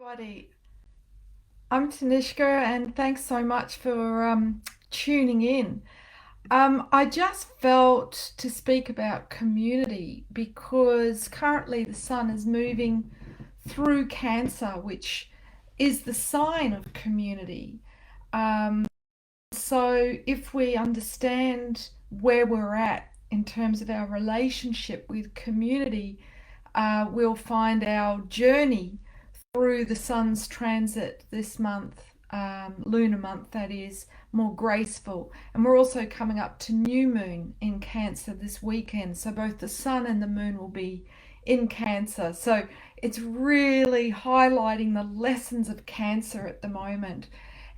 Everybody. I'm Tanishka, and thanks so much for tuning in. I just felt to speak about community because currently the sun is moving through Cancer, which is the sign of community. So, if we understand where we're at in terms of our relationship with community, we'll find our journey through the sun's transit this month, lunar month, that is, more graceful. And we're also coming up to new moon in Cancer this weekend. So both the sun and the moon will be in Cancer. So it's really highlighting the lessons of Cancer at the moment.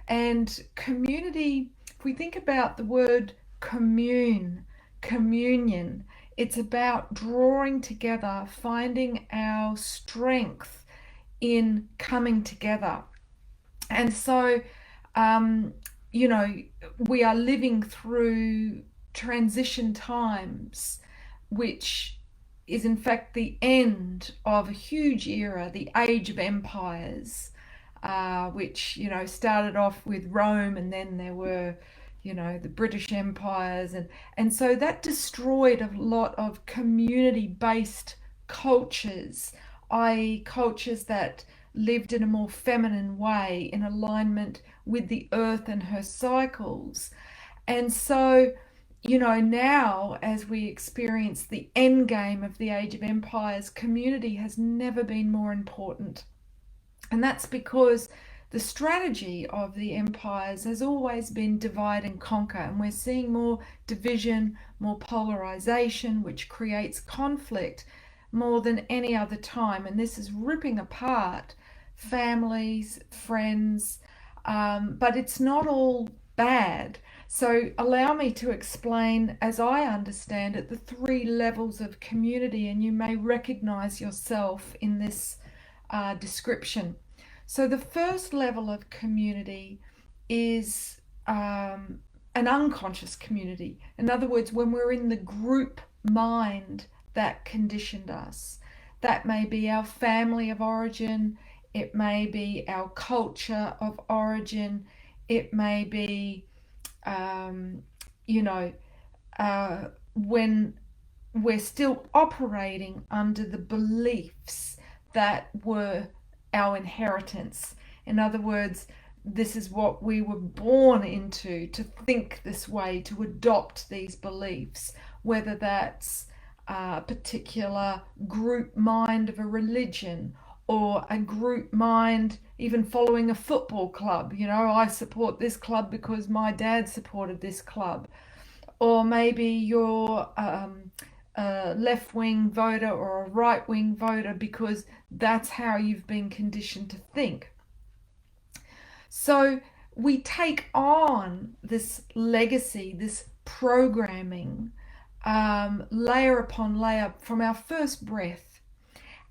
And community, if we think about the word communion, it's about drawing together, finding our strength in coming together. And so, um, you know, we are living through transition times, which is in fact the end of a huge era, the age of empires, which, started off with Rome, and then there were, the British empires. And so that destroyed a lot of community based cultures, i.e., cultures that lived in a more feminine way in alignment with the earth and her cycles. And so, now as we experience the end game of the Age of Empires, community has never been more important. And that's because the strategy of the empires has always been divide and conquer, and we're seeing more division, more polarization, which creates conflict more than any other time. And this is ripping apart families, friends, but it's not all bad. So, allow me to explain, as I understand it, the three levels of community, and you may recognize yourself in this description. So, the first level of community is an unconscious community. In other words, when we're in the group mind that conditioned us, that may be our family of origin, it may be our culture of origin, it may be, um, you know, when we're still operating under the beliefs that were our inheritance. In other words, this is what we were born into, to think this way, to adopt these beliefs, whether that's a particular group mind of a religion or a group mind even following a football club. I support this club because my dad supported this club. Or maybe you're a left wing voter or a right wing voter because that's how you've been conditioned to think. So we take on this legacy, this programming, layer upon layer from our first breath.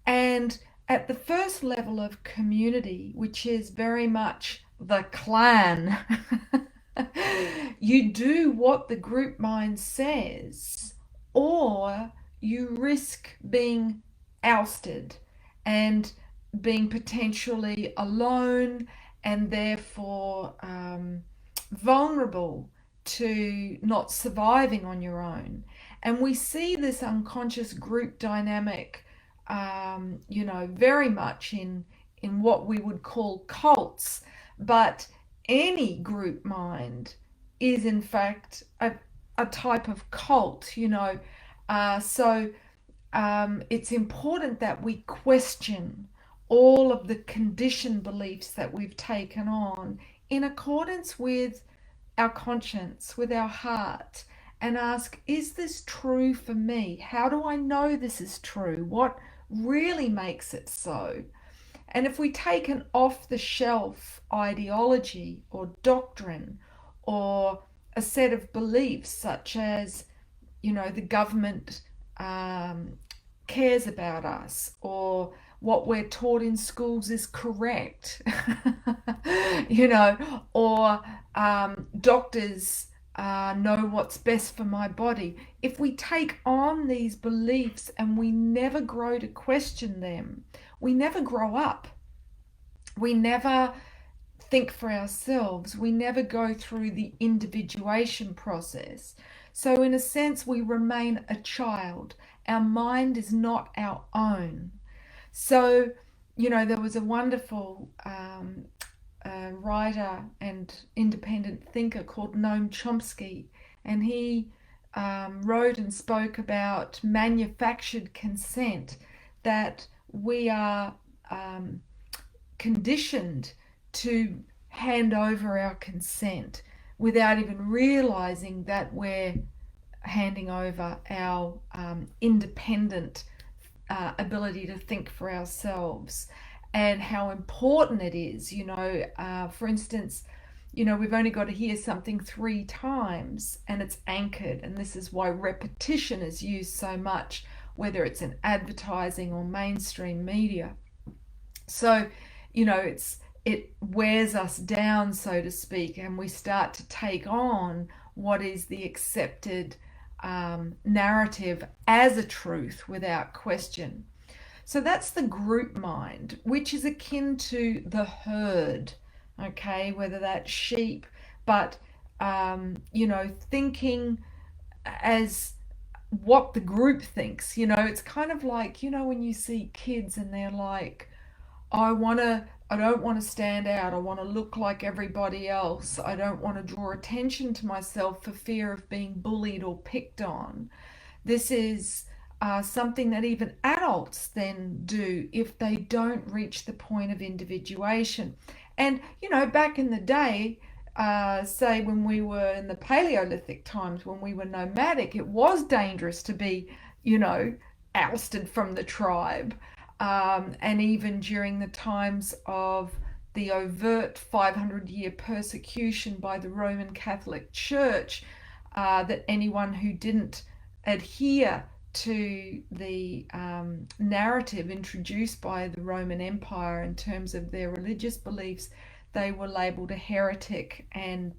And at the first level of community, which is very much the clan, you do what the group mind says, or you risk being ousted and being potentially alone, and therefore vulnerable to not surviving on your own. And we see this unconscious group dynamic, very much in what we would call cults, but any group mind is in fact a type of cult. So it's important that we question all of the conditioned beliefs that we've taken on in accordance with our conscience, with our heart, and ask, is this true for me? How do I know this is true? What really makes it so? And if we take an off the shelf ideology or doctrine or a set of beliefs, such as, the government cares about us, or what we're taught in schools is correct, or doctors know what's best for my body. If we take on these beliefs and we never grow to question them, we never grow up. We never think for ourselves. We never go through the individuation process. So, in a sense, we remain a child. Our mind is not our own. So, there was a wonderful writer and independent thinker called Noam Chomsky, and he wrote and spoke about manufactured consent, that we are conditioned to hand over our consent without even realizing that we're handing over our independent ability to think for ourselves, and how important it is. For instance, we've only got to hear something 3 times and it's anchored, and this is why repetition is used so much, whether it's in advertising or mainstream media. So, it wears us down, so to speak, and we start to take on what is the accepted narrative as a truth without question. So that's the group mind, which is akin to the herd, okay, whether that's sheep, but, thinking as what the group thinks. It's kind of like, when you see kids and they're like, I don't want to stand out. I want to look like everybody else. I don't want to draw attention to myself for fear of being bullied or picked on. This is something that even adults then do if they don't reach the point of individuation. And, back in the day, say when we were in the Paleolithic times, when we were nomadic, it was dangerous to be, ousted from the tribe. And even during the times of the overt 500-year persecution by the Roman Catholic Church, that anyone who didn't adhere to the narrative introduced by the Roman Empire in terms of their religious beliefs, they were labeled a heretic and,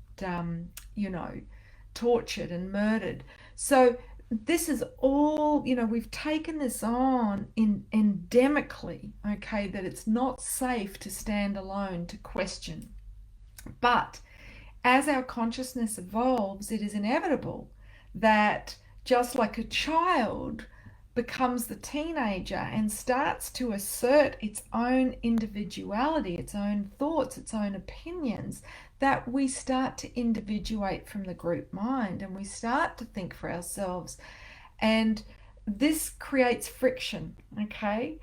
tortured and murdered. So this is all, we've taken this on endemically, okay, that it's not safe to stand alone, to question. But as our consciousness evolves, it is inevitable that just like a child becomes the teenager and starts to assert its own individuality, its own thoughts, its own opinions, that we start to individuate from the group mind and we start to think for ourselves. And this creates friction, okay?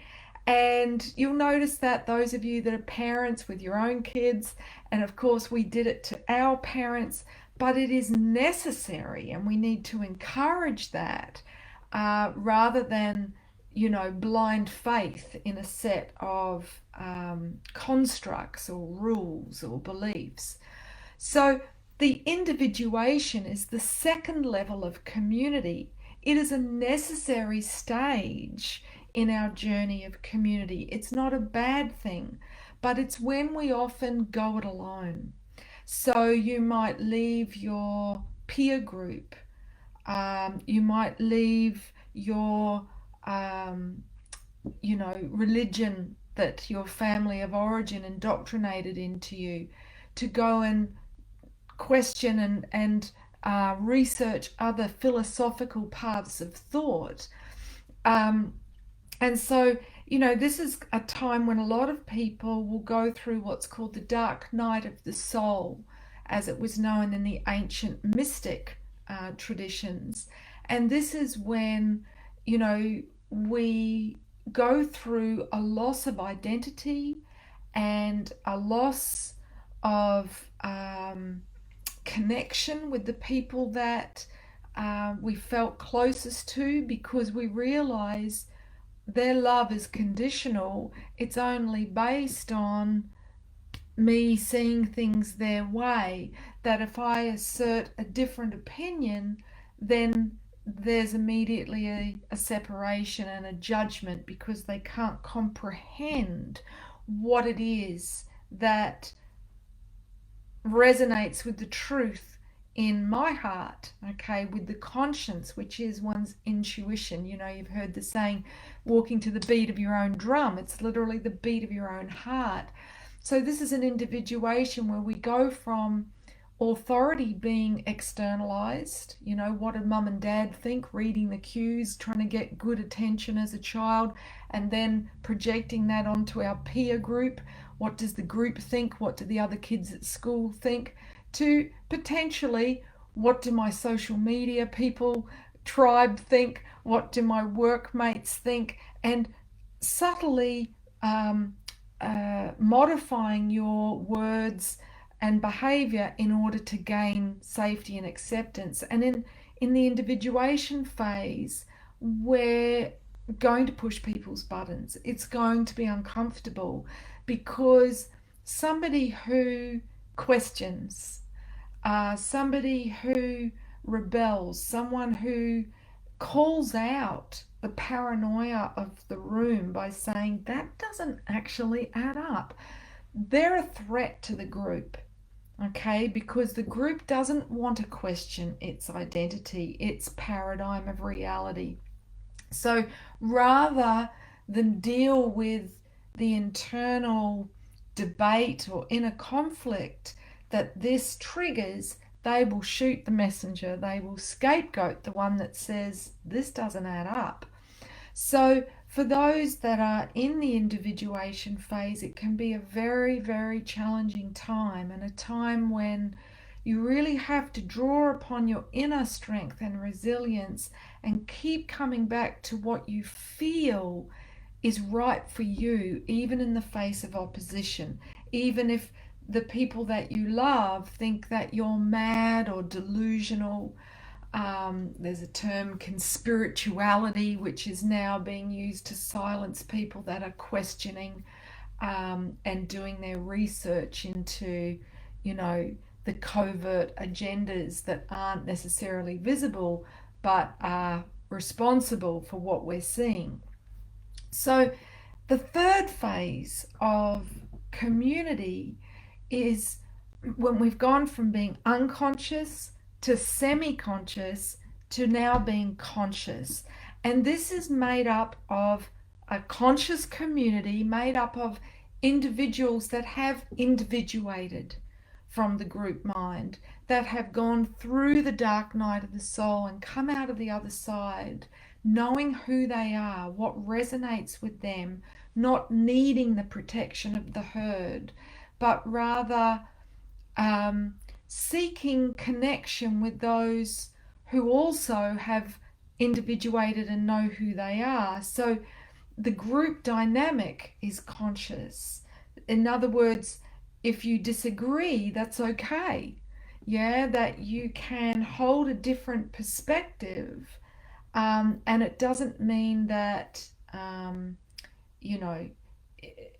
And you'll notice that those of you that are parents with your own kids, and of course we did it to our parents, but it is necessary and we need to encourage that, rather than, blind faith in a set of constructs or rules or beliefs. So the individuation is the second level of community. It is a necessary stage in our journey of community. It's not a bad thing, but it's when we often go it alone. So you might leave your peer group, you might leave your, religion that your family of origin indoctrinated into you, to go and question and research other philosophical paths of thought. And so, this is a time when a lot of people will go through what's called the dark night of the soul, as it was known in the ancient mystic traditions. And this is when, we go through a loss of identity and a loss of connection with the people that we felt closest to, because we realize their love is conditional. It's only based on me seeing things their way, that if I assert a different opinion, then there's immediately a separation and a judgment, because they can't comprehend what it is that resonates with the truth in my heart, okay, with the conscience, which is one's intuition. You've heard the saying, walking to the beat of your own drum. It's literally the beat of your own heart. So this is an individuation where we go from authority being externalized. You know, what did mum and dad think? Reading the cues, trying to get good attention as a child, and then projecting that onto our peer group. What does the group think? What do the other kids at school think? To potentially, what do my social media people, tribe think? What do my workmates think? And subtly modifying your words and behavior in order to gain safety and acceptance. And in the individuation phase, we're going to push people's buttons. It's going to be uncomfortable because somebody who questions, somebody who rebels, someone who calls out the paranoia of the room by saying that doesn't actually add up. They're a threat to the group, okay? Because the group doesn't want to question its identity, its paradigm of reality. So rather than deal with the internal debate or inner conflict that this triggers, they will shoot the messenger. They will scapegoat the one that says, this doesn't add up. So, for those that are in the individuation phase, it can be a very, very challenging time, and a time when you really have to draw upon your inner strength and resilience and keep coming back to what you feel is right for you, even in the face of opposition, even if the people that you love think that you're mad or delusional. There's a term, conspirituality, which is now being used to silence people that are questioning and doing their research into, you know, the covert agendas that aren't necessarily visible but are responsible for what we're seeing. So, the third phase of community is when we've gone from being unconscious to semi conscious to now being conscious. And this is made up of a conscious community made up of individuals that have individuated from the group mind, that have gone through the dark night of the soul and come out of the other side, knowing who they are, what resonates with them, not needing the protection of the herd, but rather seeking connection with those who also have individuated and know who they are. So the group dynamic is conscious. In other words, if you disagree, that's okay. Yeah, that you can hold a different perspective, and it doesn't mean that, you know,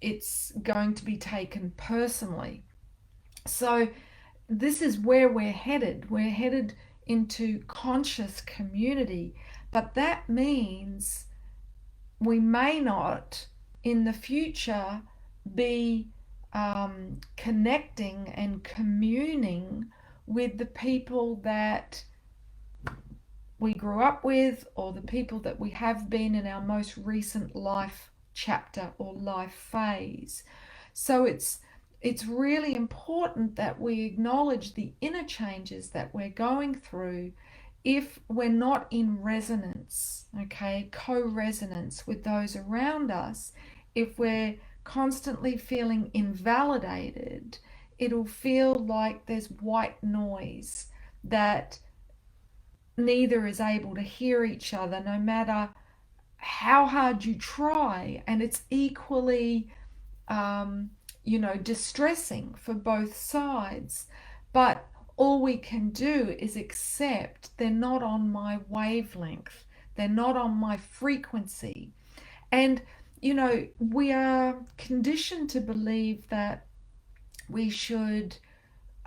it's going to be taken personally. So this is where we're headed. We're headed into conscious community, but that means we may not in the future be connecting and communing with the people that we grew up with or the people that we have been in our most recent life chapter or life phase. So it's really important that we acknowledge the inner changes that we're going through if we're not in resonance, okay, co-resonance with those around us. If we're constantly feeling invalidated, it'll feel like there's white noise that neither is able to hear each other no matter how hard you try, and it's equally distressing for both sides. But all we can do is accept they're not on my wavelength, they're not on my frequency. And, we are conditioned to believe that we should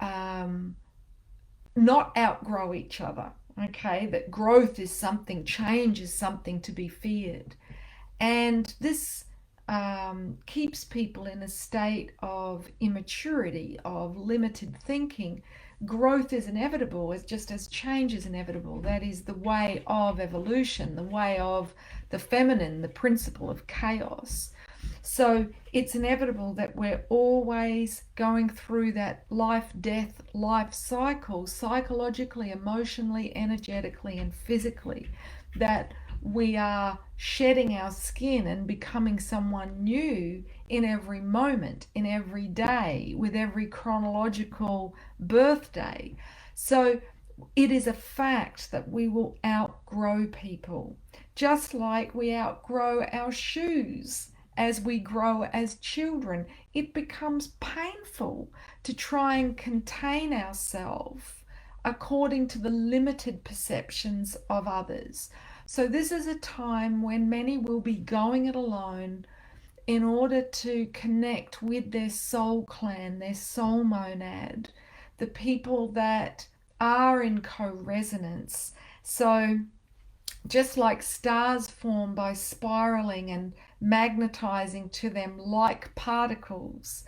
not outgrow each other, okay? That growth is something, change is something to be feared. And this keeps people in a state of immaturity, of limited thinking, growth is inevitable, as just as change is inevitable. That is the way of evolution, the way of the feminine, the principle of chaos. So it's inevitable that we're always going through that life, death, life cycle, psychologically, emotionally, energetically, and physically, that we are shedding our skin and becoming someone new in every moment, in every day, with every chronological birthday. So it is a fact that we will outgrow people, just like we outgrow our shoes as we grow as children. It becomes painful to try and contain ourselves according to the limited perceptions of others. So, this is a time when many will be going it alone in order to connect with their soul clan, their soul monad, the people that are in co resonance. So, just like stars form by spiraling and magnetizing to them like particles,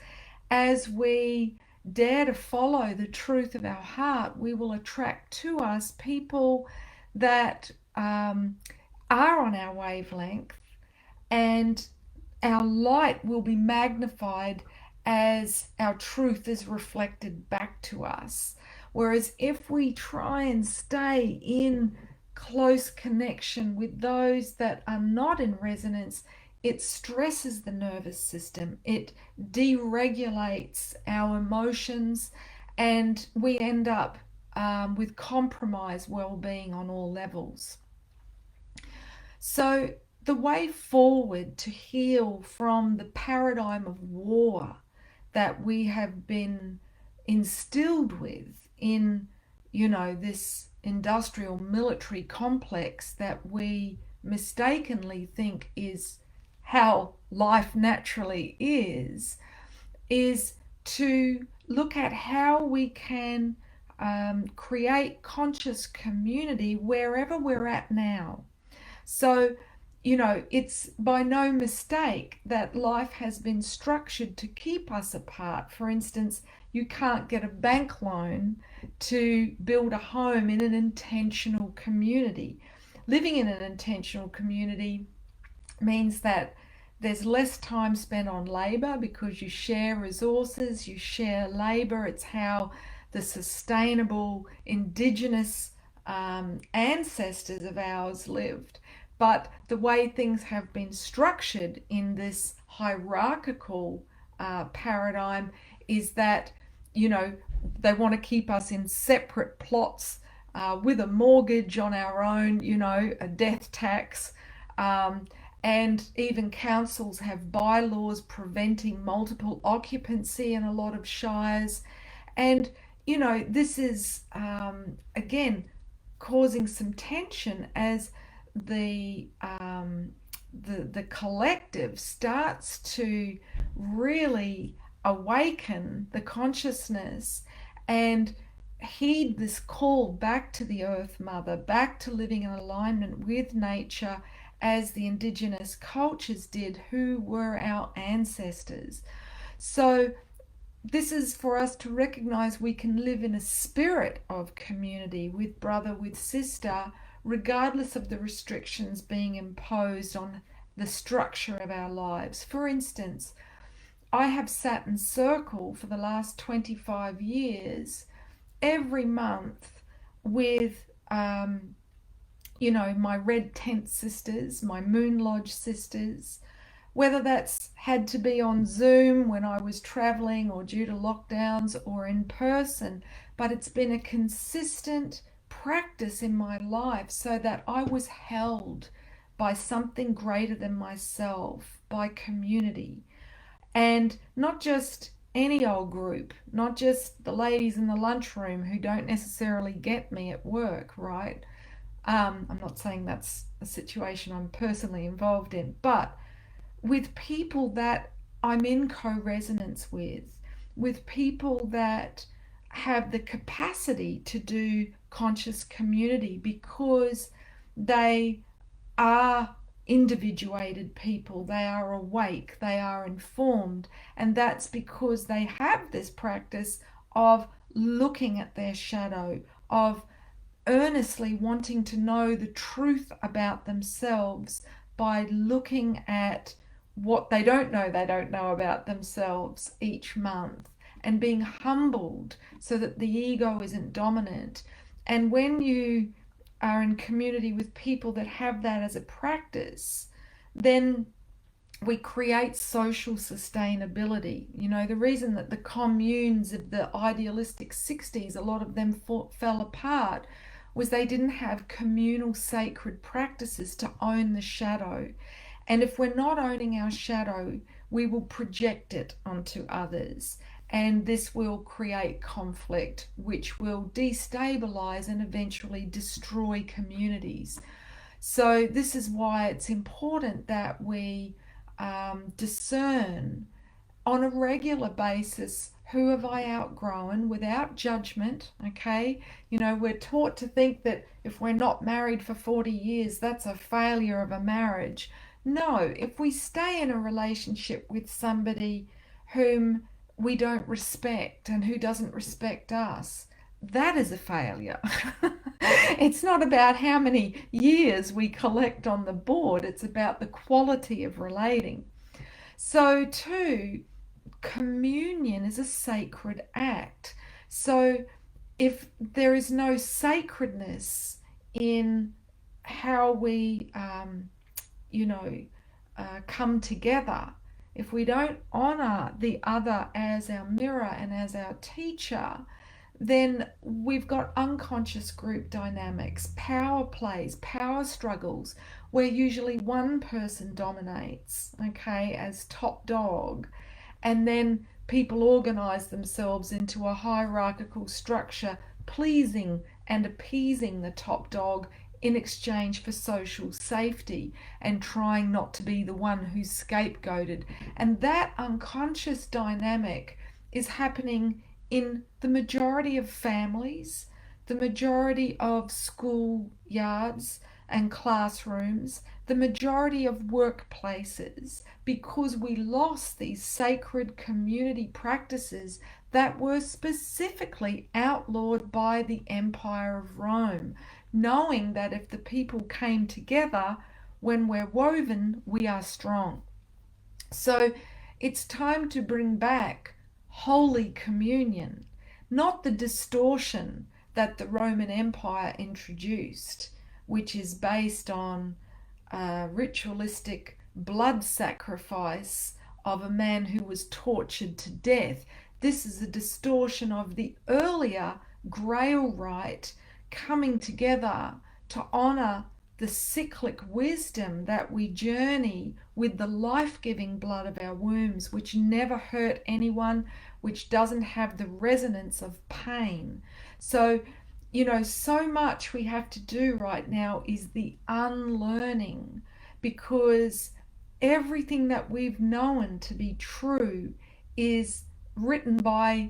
as we dare to follow the truth of our heart, we will attract to us people that are on our wavelength, and our light will be magnified as our truth is reflected back to us. Whereas if we try and stay in close connection with those that are not in resonance, it stresses the nervous system, it deregulates our emotions, and we end up with compromised well-being on all levels. So the way forward to heal from the paradigm of war that we have been instilled with in, this industrial military complex that we mistakenly think is how life naturally is to look at how we can create conscious community wherever we're at now. So, it's by no mistake that life has been structured to keep us apart. For instance, you can't get a bank loan to build a home in an intentional community. Living in an intentional community means that there's less time spent on labor because you share resources, you share labor. It's how the sustainable indigenous ancestors of ours lived. But the way things have been structured in this hierarchical paradigm is that, they want to keep us in separate plots with a mortgage on our own, a death tax. And even councils have bylaws preventing multiple occupancy in a lot of shires. And, this is, again, causing some tension as the collective starts to really awaken the consciousness and heed this call back to the earth mother, back to living in alignment with nature as the indigenous cultures did, who were our ancestors. So this is for us to recognize we can live in a spirit of community with brother, with sister, regardless of the restrictions being imposed on the structure of our lives. For instance, I have sat in circle for the last 25 years every month with my red tent sisters, my moon lodge sisters, whether that's had to be on Zoom when I was traveling or due to lockdowns or in person, but it's been a consistent practice in my life so that I was held by something greater than myself, by community. And not just any old group, not just the ladies in the lunchroom who don't necessarily get me at work, right? I'm not saying that's a situation I'm personally involved in, but with people that I'm in co resonance with people that have the capacity to do conscious community because they are individuated people, they are awake, they are informed, and that's because they have this practice of looking at their shadow, of earnestly wanting to know the truth about themselves by looking at what they don't know about themselves each month, and being humbled so that the ego isn't dominant. And when you are in community with people that have that as a practice, then we create social sustainability. You know, the reason that the communes of the idealistic 60s, a lot of them fell apart, was they didn't have communal sacred practices to own the shadow. And if we're not owning our shadow, we will project it onto others. And this will create conflict, which will destabilize and eventually destroy communities. So, this is why it's important that we discern on a regular basis, who have I outgrown, without judgment. Okay, you know, we're taught to think that if we're not married for 40 years, that's a failure of a marriage. No, if we stay in a relationship with somebody whom we don't respect and who doesn't respect us, that is a failure. It's not about how many years we collect on the board, it's about the quality of relating. So, too, communion is a sacred act. So, if there is no sacredness in how we, you know, come together, if we don't honor the other as our mirror and as our teacher, then we've got unconscious group dynamics, power plays, power struggles, where usually one person dominates, okay, as top dog, and then people organize themselves into a hierarchical structure, pleasing and appeasing the top dog in exchange for social safety, and trying not to be the one who's scapegoated. And that unconscious dynamic is happening in the majority of families, the majority of school yards and classrooms, the majority of workplaces, because we lost these sacred community practices that were specifically outlawed by the Empire of Rome, knowing that if the people came together, when we're woven, we are strong. So it's time to bring back Holy Communion, not the distortion that the Roman Empire introduced, which is based on ritualistic blood sacrifice of a man who was tortured to death. This is a distortion of the earlier Grail rite coming together to honor the cyclic wisdom that we journey with the life-giving blood of our wombs, which never hurt anyone, which doesn't have the resonance of pain. So, you know, so much we have to do right now is the unlearning, because everything that we've known to be true is written by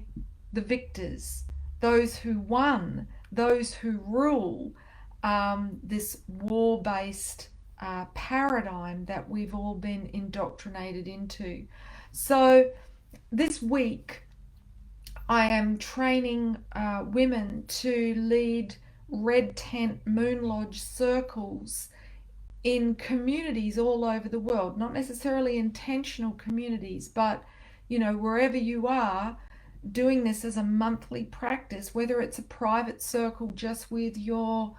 the victors, those who won, those who rule, this war based paradigm that we've all been indoctrinated into. So, this week, I am training women to lead red tent moon lodge circles in communities all over the world, not necessarily intentional communities, but you know, wherever you are, doing this as a monthly practice, whether it's a private circle just with your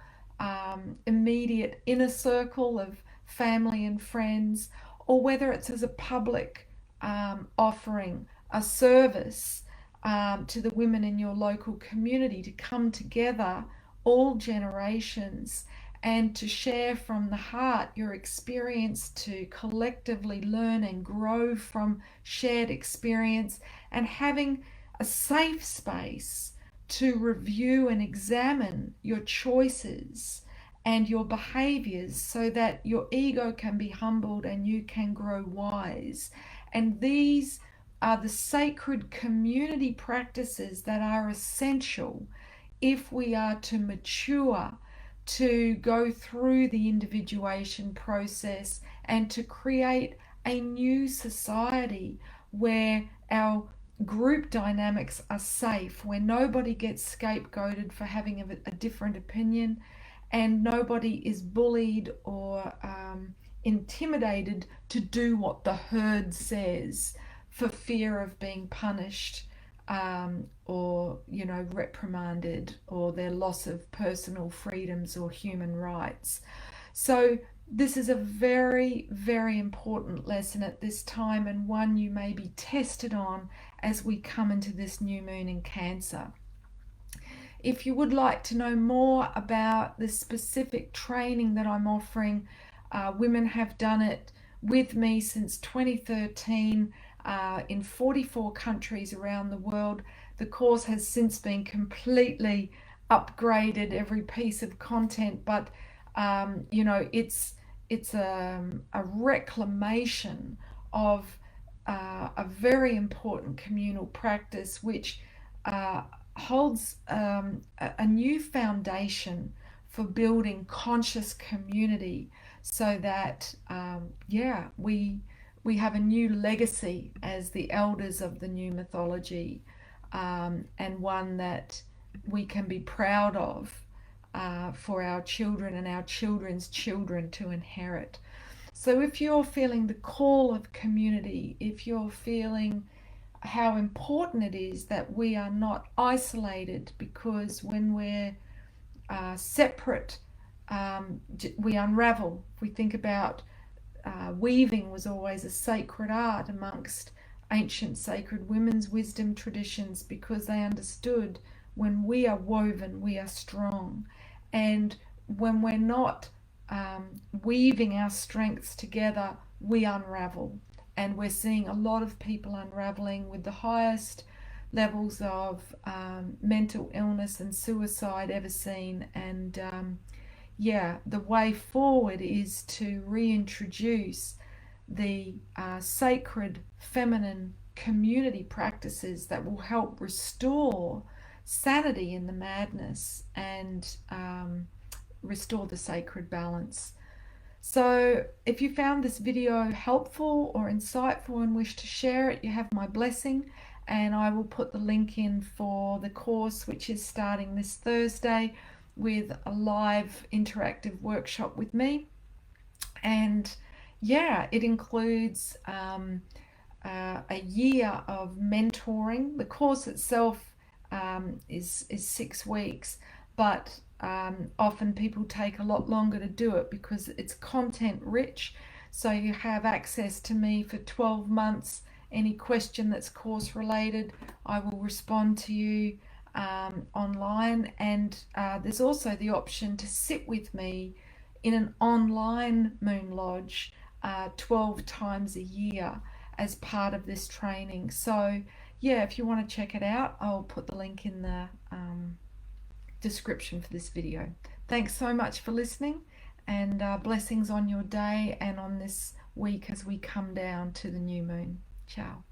immediate inner circle of family and friends, or whether it's as a public offering, a service to the women in your local community to come together, all generations, and to share from the heart your experience, to collectively learn and grow from shared experience, and having a safe space to review and examine your choices and your behaviors so that your ego can be humbled and you can grow wise. And these are the sacred community practices that are essential if we are to mature, to go through the individuation process, and to create a new society where our group dynamics are safe, where nobody gets scapegoated for having a different opinion, and nobody is bullied or intimidated to do what the herd says for fear of being punished, or reprimanded, or their loss of personal freedoms or human rights. So this is a very, very important lesson at this time, and one you may be tested on as we come into this new moon in Cancer. If you would like to know more about the specific training that I'm offering, women have done it with me since 2013 in 44 countries around the world. The course has since been completely upgraded, every piece of content, but it's a reclamation of a very important communal practice, which holds a new foundation for building conscious community, so that we have a new legacy as the elders of the new mythology, and one that we can be proud of for our children and our children's children to inherit. So if you're feeling the call of community, if you're feeling how important it is that we are not isolated, because when we're separate, we unravel. If we think about weaving was always a sacred art amongst ancient sacred women's wisdom traditions, because they understood when we are woven, we are strong. And when we're not weaving our strengths together, we unravel. And we're seeing a lot of people unraveling with the highest levels of mental illness and suicide ever seen. And the way forward is to reintroduce the sacred feminine community practices that will help restore sanity in the madness, and restore the sacred balance. So if you found this video helpful or insightful and wish to share it, you have my blessing, and I will put the link in for the course, which is starting this Thursday with a live interactive workshop with me. And it includes a year of mentoring. The course itself is 6 weeks, but often people take a lot longer to do it because it's content rich. So you have access to me for 12 months. Any question that's course related, I will respond to you online. And there's also the option to sit with me in an online Moon Lodge 12 times a year as part of this training. So if you want to check it out, I'll put the link in the description for this video. Thanks so much for listening, and blessings on your day and on this week as we come down to the new moon. Ciao.